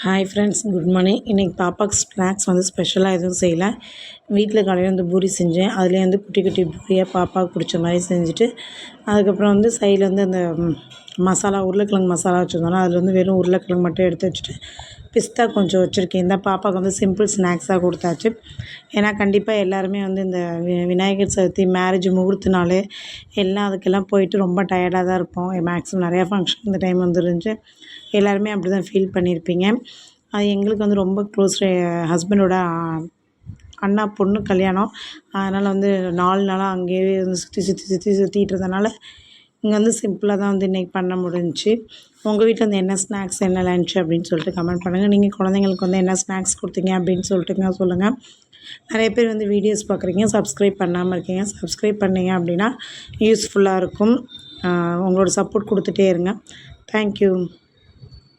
Hi friends, good morning. இன்றைக்கி பாப்பாவுக்கு snacks ஸ்பெஷலாக எதுவும் செய்யலை. வீட்டில் காலையில் பூரி செஞ்சேன். அதுலேயே குட்டி குட்டி பூரியாக பாப்பாவுக்கு பிடிச்ச மாதிரி செஞ்சுட்டு, அதுக்கப்புறம் சைடில் அந்த மசாலா உருளைக்கிழங்கு மசாலா வச்சுருந்தோன்னா அதில் வெறும் உருளைக்கிழங்கு மட்டும் எடுத்து வச்சுட்டு பிஸ்தா கொஞ்சம் வச்சுருக்கேன். இந்த பாப்பாவுக்கு சிம்பிள் ஸ்நாக்ஸாக கொடுத்தாச்சு. ஏன்னா கண்டிப்பாக எல்லாருமே இந்த விநாயகர் சதுர்த்தி, மேரேஜ், முகூர்த்த நாள் எல்லாம் அதுக்கெல்லாம் போயிட்டு ரொம்ப டயர்டாக தான் இருப்போம். மேக்ஸிமம் நிறையா ஃபங்க்ஷன் இந்த டைம் இருந்துச்சு. எல்லாருமே அப்படி தான் ஃபீல் பண்ணியிருப்பீங்க. அது எங்களுக்கு ரொம்ப க்ளோஸ் ஹஸ்பண்டோட அண்ணா பொண்ணு கல்யாணம். அதனால் 4 நாளாக அங்கேயே சுற்றிட்டு இருந்தனால இங்கே சிம்பிளாக தான் இன்றைக்கி பண்ண முடிஞ்சிச்சு. உங்கள் வீட்டில் என்ன ஸ்நாக்ஸ், என்ன லன்ச் அப்படின்னு சொல்லிட்டு கமெண்ட் பண்ணுங்கள். நீங்கள் குழந்தைங்களுக்கு என்ன ஸ்நாக்ஸ் கொடுத்தீங்க அப்படின்னு சொல்லிட்டுங்க சொல்லுங்கள். நிறைய பேர் வீடியோஸ் பார்க்குறீங்க, சப்ஸ்கிரைப் பண்ணாமல் இருக்கீங்க. சப்ஸ்கிரைப் பண்ணிங்க அப்படின்னா யூஸ்ஃபுல்லாக இருக்கும். உங்களோட சப்போர்ட் கொடுத்துட்டே இருங்க. தேங்க்யூ.